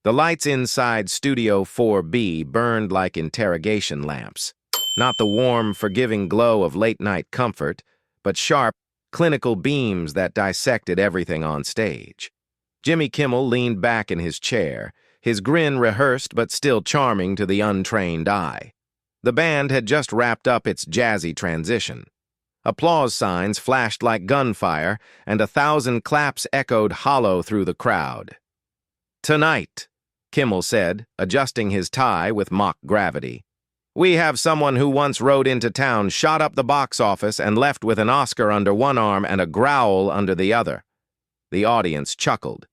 The lights inside Studio 4B burned like interrogation lamps. Not the warm, forgiving glow of late-night comfort, but sharp, clinical beams that dissected everything on stage. Jimmy Kimmel leaned back in his chair, his grin rehearsed but still charming to the untrained eye. The band had just wrapped up its jazzy transition. Applause signs flashed like gunfire, and 1,000 claps echoed hollow through the crowd. "Tonight," Kimmel said, adjusting his tie with mock gravity, "we have someone who once rode into town, shot up the box office, and left with an Oscar under one arm and a growl under the other." The audience chuckled.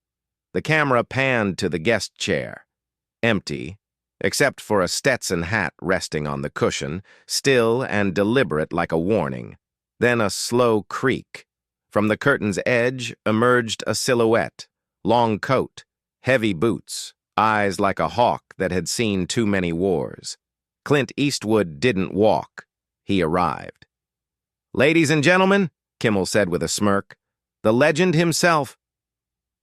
The camera panned to the guest chair. Empty, except for a Stetson hat resting on the cushion, still and deliberate like a warning. Then a slow creak. From the curtain's edge emerged a silhouette, long coat, heavy boots, eyes like a hawk that had seen too many wars. Clint Eastwood didn't walk. He arrived. "Ladies and gentlemen," Kimmel said with a smirk, "the legend himself,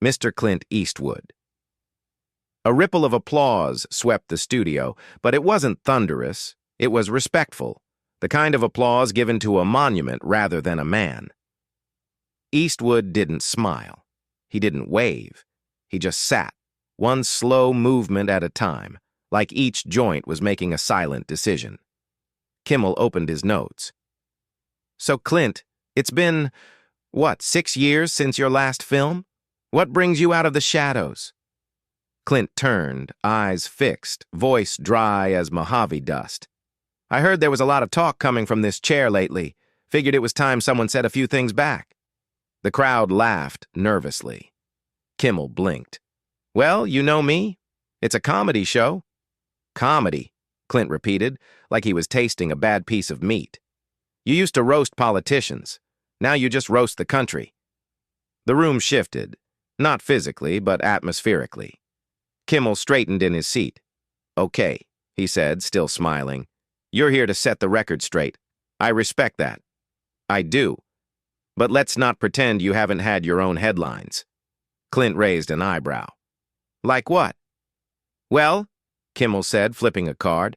Mr. Clint Eastwood." A ripple of applause swept the studio, but it wasn't thunderous. It was respectful, the kind of applause given to a monument rather than a man. Eastwood didn't smile. He didn't wave. He just sat, one slow movement at a time, like each joint was making a silent decision. Kimmel opened his notes. "So, Clint, it's been, 6 years since your last film? What brings you out of the shadows?" Clint turned, eyes fixed, voice dry as Mojave dust. "I heard there was a lot of talk coming from this chair lately. Figured it was time someone said a few things back." The crowd laughed nervously. Kimmel blinked. "Well, you know me. It's a comedy show." "Comedy," Clint repeated, like he was tasting a bad piece of meat. "You used to roast politicians. Now you just roast the country." The room shifted, not physically, but atmospherically. Kimmel straightened in his seat. "Okay," he said, still smiling. "You're here to set the record straight. I respect that." "I do. But let's not pretend you haven't had your own headlines." Clint raised an eyebrow. "Like what?" "Well," Kimmel said, flipping a card,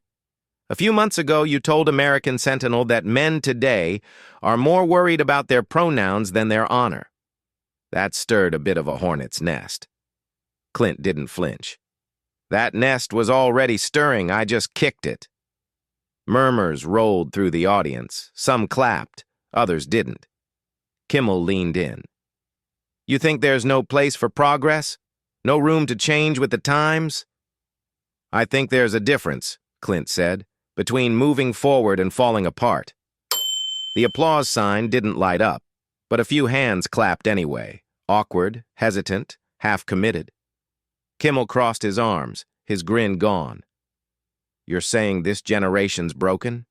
"a few months ago you told American Sentinel that men today are more worried about their pronouns than their honor." That stirred a bit of a hornet's nest. Clint didn't flinch. "That nest was already stirring, I just kicked it." Murmurs rolled through the audience. Some clapped, others didn't. Kimmel leaned in. "You think there's no place for progress? No room to change with the times?" "I think there's a difference," Clint said, "between moving forward and falling apart." The applause sign didn't light up, but a few hands clapped anyway, awkward, hesitant, half-committed. Kimmel crossed his arms, his grin gone. "You're saying this generation's broken?"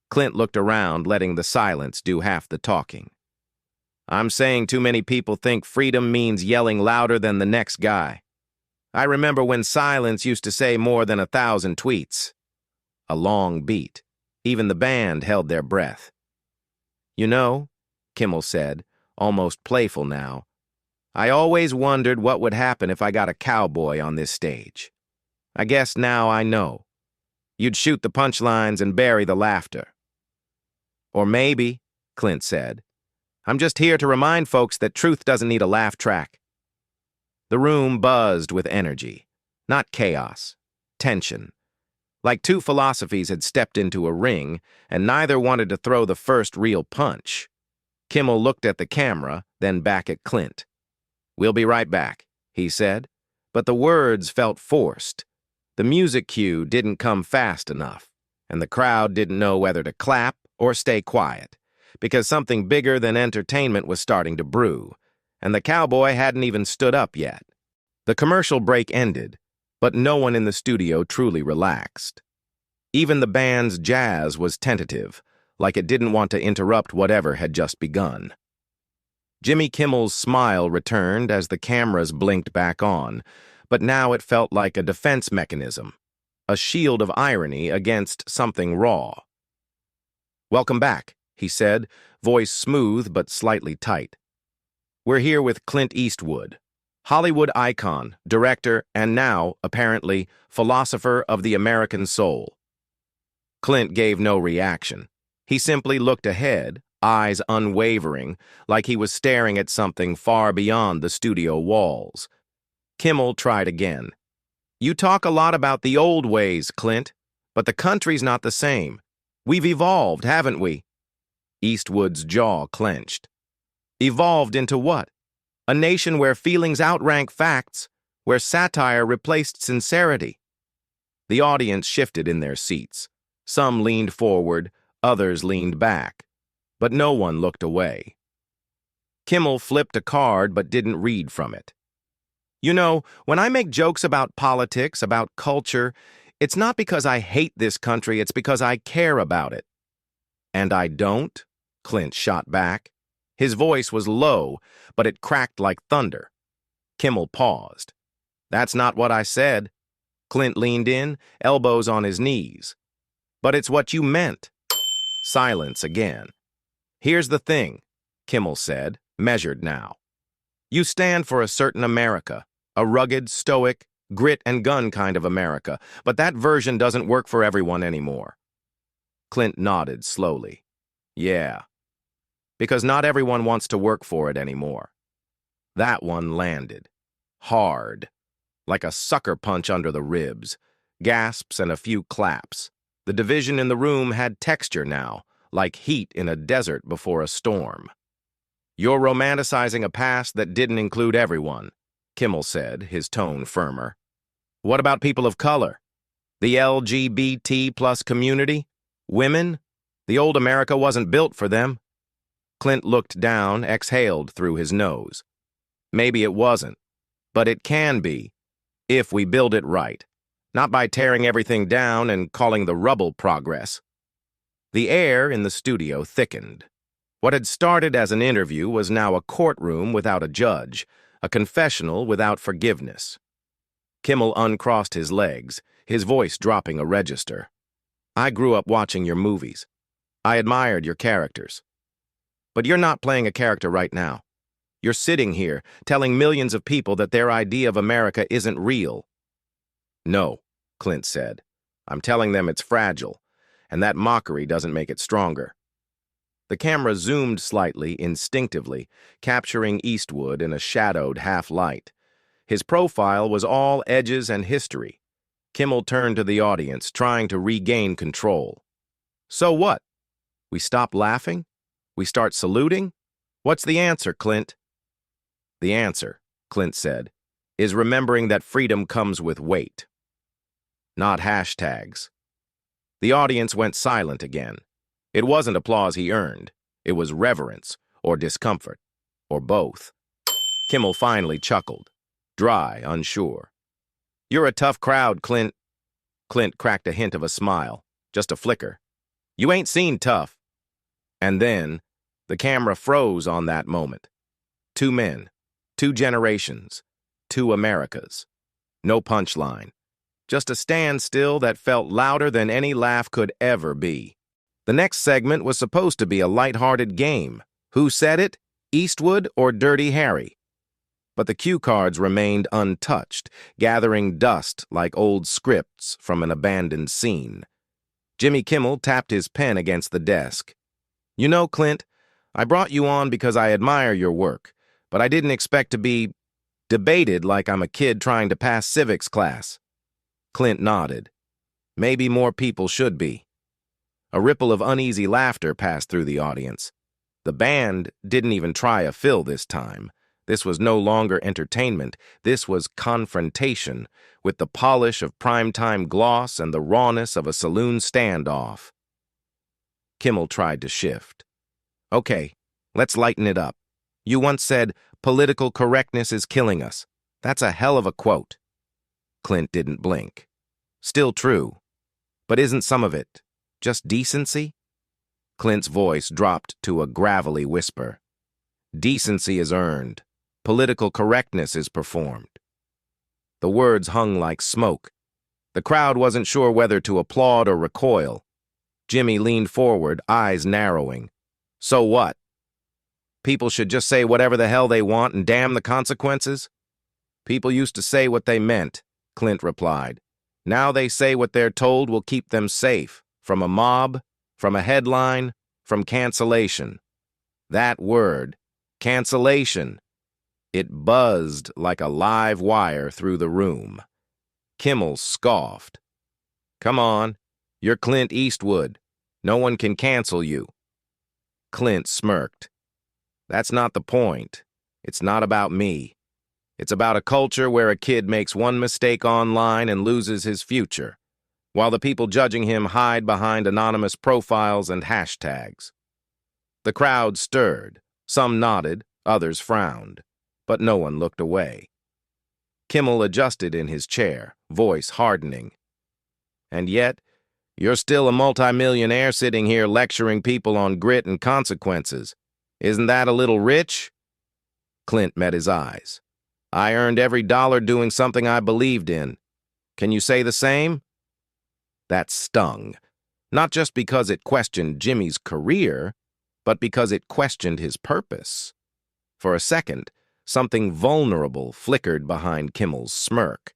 Clint looked around, letting the silence do half the talking. "I'm saying too many people think freedom means yelling louder than the next guy. I remember when silence used to say more than 1,000 tweets." A long beat. Even the band held their breath. "You know," Kimmel said, almost playful now, "I always wondered what would happen if I got a cowboy on this stage. I guess now I know. You'd shoot the punchlines and bury the laughter." "Or maybe," Clint said, "I'm just here to remind folks that truth doesn't need a laugh track." The room buzzed with energy, not chaos, tension. Like two philosophies had stepped into a ring, and neither wanted to throw the first real punch. Kimmel looked at the camera, then back at Clint. "We'll be right back," he said, but the words felt forced. The music cue didn't come fast enough, and the crowd didn't know whether to clap or stay quiet, because something bigger than entertainment was starting to brew, and the cowboy hadn't even stood up yet. The commercial break ended, but no one in the studio truly relaxed. Even the band's jazz was tentative, like it didn't want to interrupt whatever had just begun. Jimmy Kimmel's smile returned as the cameras blinked back on, but now it felt like a defense mechanism, a shield of irony against something raw. "Welcome back," he said, voice smooth but slightly tight. "We're here with Clint Eastwood." Hollywood icon, director, and now, apparently, philosopher of the American soul. Clint gave no reaction. He simply looked ahead, eyes unwavering, like he was staring at something far beyond the studio walls. Kimmel tried again. You talk a lot about the old ways, Clint, but the country's not the same. We've evolved, haven't we? Eastwood's jaw clenched. Evolved into what? A nation where feelings outrank facts, where satire replaced sincerity. The audience shifted in their seats. Some leaned forward, others leaned back, but no one looked away. Kimmel flipped a card but didn't read from it. You know, when I make jokes about politics, about culture, it's not because I hate this country, it's because I care about it. And I don't? Clint shot back. His voice was low, but it cracked like thunder. Kimmel paused. That's not what I said. Clint leaned in, elbows on his knees. But it's what you meant. Silence again. Here's the thing, Kimmel said, measured now. You stand for a certain America, a rugged, stoic, grit and gun kind of America, but that version doesn't work for everyone anymore. Clint nodded slowly. Yeah. Because not everyone wants to work for it anymore. That one landed. Hard. Like a sucker punch under the ribs. Gasps and a few claps. The division in the room had texture now, like heat in a desert before a storm. You're romanticizing a past that didn't include everyone, Kimmel said, his tone firmer. What about people of color? The LGBT plus community? Women? The old America wasn't built for them. Clint looked down, exhaled through his nose. Maybe it wasn't, but it can be, if we build it right, not by tearing everything down and calling the rubble progress. The air in the studio thickened. What had started as an interview was now a courtroom without a judge, a confessional without forgiveness. Kimmel uncrossed his legs, his voice dropping a register. I grew up watching your movies. I admired your characters. But you're not playing a character right now. You're sitting here, telling millions of people that their idea of America isn't real. No, Clint said. I'm telling them it's fragile, and that mockery doesn't make it stronger. The camera zoomed slightly, instinctively, capturing Eastwood in a shadowed half-light. His profile was all edges and history. Kimmel turned to the audience, trying to regain control. So what? We stop laughing? We start saluting? What's the answer, Clint? The answer, Clint said, is remembering that freedom comes with weight. Not hashtags. The audience went silent again. It wasn't applause he earned. It was reverence, or discomfort, or both. Kimmel finally chuckled, dry, unsure. You're a tough crowd, Clint. Clint cracked a hint of a smile, just a flicker. You ain't seen tough. And then, the camera froze on that moment. 2 men, 2 generations, 2 Americas. No punchline. Just a standstill that felt louder than any laugh could ever be. The next segment was supposed to be a light-hearted game. Who said it? Eastwood or Dirty Harry? But the cue cards remained untouched, gathering dust like old scripts from an abandoned scene. Jimmy Kimmel tapped his pen against the desk. You know, Clint, I brought you on because I admire your work, but I didn't expect to be debated like I'm a kid trying to pass civics class. Clint nodded. Maybe more people should be. A ripple of uneasy laughter passed through the audience. The band didn't even try a fill this time. This was no longer entertainment. This was confrontation, with the polish of primetime gloss and the rawness of a saloon standoff. Kimmel tried to shift. Okay, let's lighten it up. You once said, political correctness is killing us. That's a hell of a quote. Clint didn't blink. Still true. But isn't some of it just decency? Clint's voice dropped to a gravelly whisper. Decency is earned. Political correctness is performed. The words hung like smoke. The crowd wasn't sure whether to applaud or recoil. Jimmy leaned forward, eyes narrowing. So what? People should just say whatever the hell they want and damn the consequences? People used to say what they meant, Clint replied. Now they say what they're told will keep them safe, from a mob, from a headline, from cancellation. That word, cancellation, it buzzed like a live wire through the room. Kimmel scoffed. Come on, you're Clint Eastwood. No one can cancel you. Clint smirked. That's not the point. It's not about me. It's about a culture where a kid makes one mistake online and loses his future, while the people judging him hide behind anonymous profiles and hashtags. The crowd stirred. Some nodded, others frowned, but no one looked away. Kimmel adjusted in his chair, voice hardening. And yet, you're still a multimillionaire sitting here lecturing people on grit and consequences. Isn't that a little rich? Clint met his eyes. I earned every dollar doing something I believed in. Can you say the same? That stung, not just because it questioned Jimmy's career, but because it questioned his purpose. For a second, something vulnerable flickered behind Kimmel's smirk.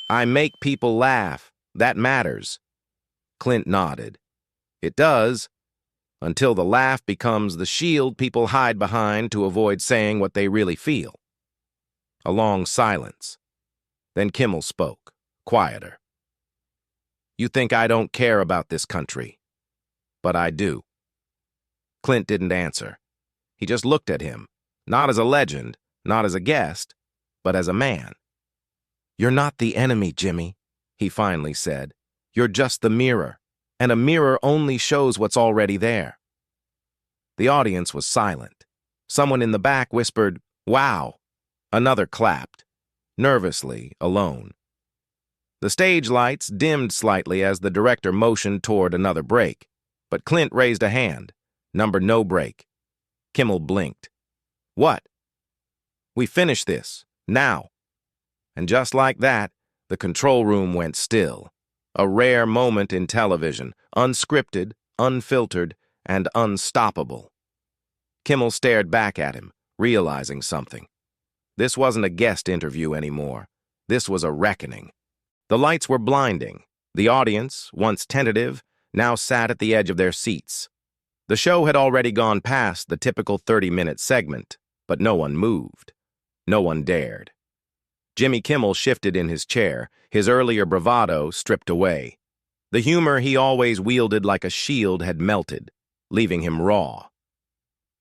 I make people laugh. That matters. Clint nodded. It does, until the laugh becomes the shield people hide behind to avoid saying what they really feel. A long silence. Then Kimmel spoke, quieter. You think I don't care about this country, but I do. Clint didn't answer. He just looked at him, not as a legend, not as a guest, but as a man. You're not the enemy, Jimmy, he finally said. You're just the mirror, and a mirror only shows what's already there. The audience was silent. Someone in the back whispered, "Wow." Another clapped, nervously, alone. The stage lights dimmed slightly as the director motioned toward another break, but Clint raised a hand. Number no break. Kimmel blinked. What? We finish this, now. And just like that, the control room went still. A rare moment in television, unscripted, unfiltered, and unstoppable. Kimmel stared back at him, realizing something. This wasn't a guest interview anymore. This was a reckoning. The lights were blinding. The audience, once tentative, now sat at the edge of their seats. The show had already gone past the typical 30-minute segment, but no one moved. No one dared. Jimmy Kimmel shifted in his chair, his earlier bravado stripped away. The humor he always wielded like a shield had melted, leaving him raw.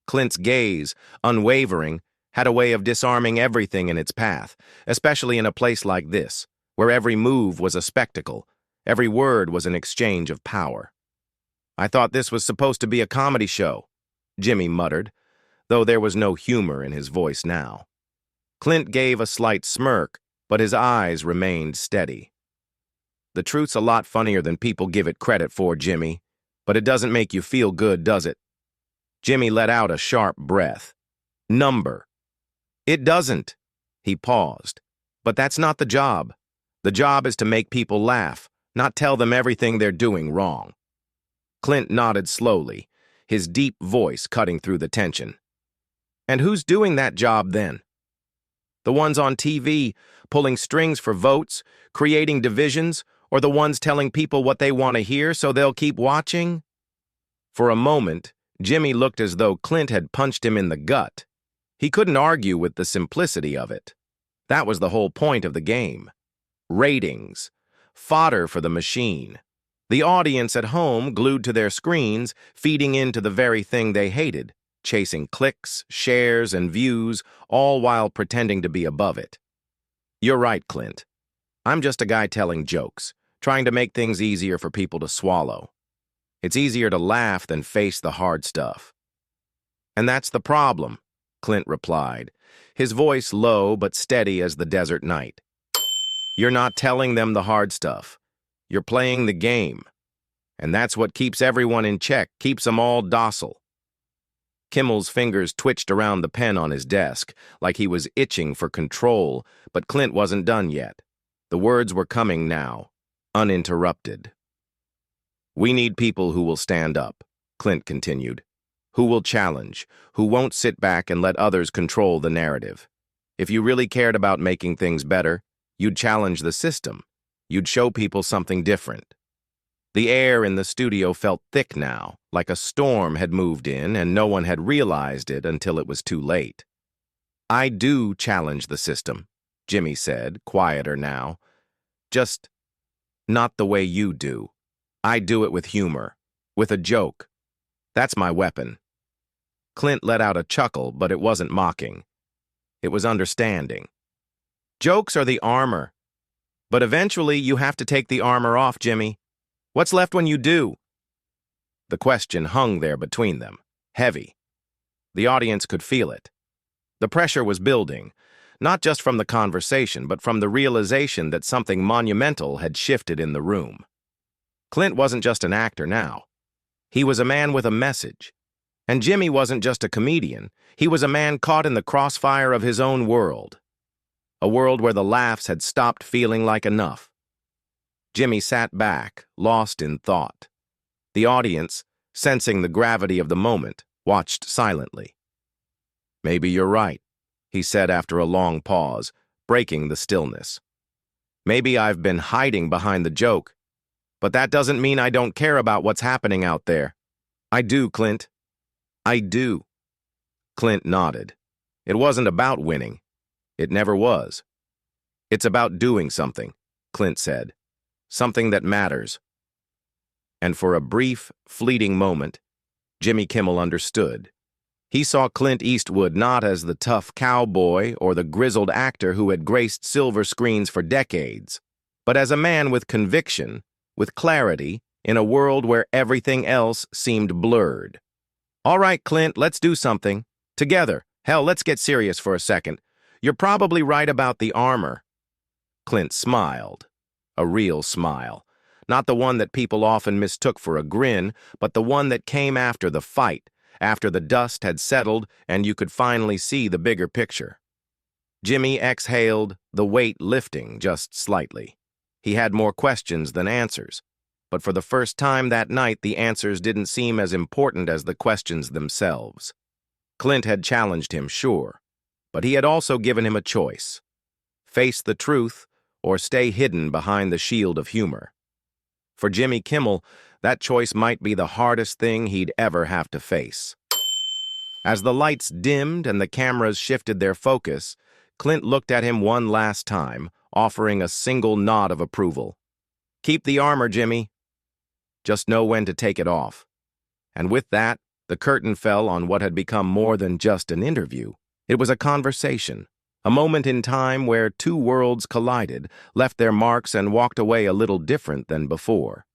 Clint's gaze, unwavering, had a way of disarming everything in its path, especially in a place like this, where every move was a spectacle, every word was an exchange of power. I thought this was supposed to be a comedy show, Jimmy muttered, though there was no humor in his voice now. Clint gave a slight smirk, but his eyes remained steady. The truth's a lot funnier than people give it credit for, Jimmy, but it doesn't make you feel good, does it? Jimmy let out a sharp breath. Number. It doesn't. He paused. But that's not the job. The job is to make people laugh, not tell them everything they're doing wrong. Clint nodded slowly, his deep voice cutting through the tension. And who's doing that job then? The ones on TV, pulling strings for votes, creating divisions, or the ones telling people what they want to hear so they'll keep watching? For a moment, Jimmy looked as though Clint had punched him in the gut. He couldn't argue with the simplicity of it. That was the whole point of the game. Ratings. Fodder for the machine. The audience at home, glued to their screens, feeding into the very thing they hated, chasing clicks, shares, and views, all while pretending to be above it. You're right, Clint. I'm just a guy telling jokes, trying to make things easier for people to swallow. It's easier to laugh than face the hard stuff. And that's the problem, Clint replied, his voice low but steady as the desert night. You're not telling them the hard stuff. You're playing the game. And that's what keeps everyone in check, keeps them all docile. Kimmel's fingers twitched around the pen on his desk, like he was itching for control, but Clint wasn't done yet. The words were coming now, uninterrupted. We need people who will stand up, Clint continued, who will challenge, who won't sit back and let others control the narrative. If you really cared about making things better, you'd challenge the system. You'd show people something different. The air in the studio felt thick now, like a storm had moved in and no one had realized it until it was too late. "I do challenge the system," Jimmy said, quieter now. "Just not the way you do. I do it with humor, with a joke. That's my weapon." Clint let out a chuckle, but it wasn't mocking. It was understanding. "Jokes are the armor. But eventually you have to take the armor off, Jimmy. What's left when you do?" The question hung there between them, heavy. The audience could feel it. The pressure was building, not just from the conversation, but from the realization that something monumental had shifted in the room. Clint wasn't just an actor now. He was a man with a message. And Jimmy wasn't just a comedian. He was a man caught in the crossfire of his own world. A world where the laughs had stopped feeling like enough. Jimmy sat back, lost in thought. The audience, sensing the gravity of the moment, watched silently. "Maybe you're right," he said after a long pause, breaking the stillness. "Maybe I've been hiding behind the joke, but that doesn't mean I don't care about what's happening out there. I do, Clint. I do." Clint nodded. "It wasn't about winning. It never was. It's about doing something," Clint said. "Something that matters." And for a brief, fleeting moment, Jimmy Kimmel understood. He saw Clint Eastwood not as the tough cowboy or the grizzled actor who had graced silver screens for decades, but as a man with conviction, with clarity, in a world where everything else seemed blurred. "All right, Clint, let's do something. Together. Hell, let's get serious for a second. You're probably right about the armor." Clint smiled. A real smile. Not the one that people often mistook for a grin, but the one that came after the fight, after the dust had settled and you could finally see the bigger picture. Jimmy exhaled, the weight lifting just slightly. He had more questions than answers, but for the first time that night the answers didn't seem as important as the questions themselves. Clint had challenged him, sure, but he had also given him a choice. Face the truth or stay hidden behind the shield of humor. For Jimmy Kimmel, that choice might be the hardest thing he'd ever have to face. As the lights dimmed and the cameras shifted their focus, Clint looked at him one last time, offering a single nod of approval. "Keep the armor, Jimmy. Just know when to take it off." And with that, the curtain fell on what had become more than just an interview. It was a conversation, a moment in time where two worlds collided, left their marks, and walked away a little different than before.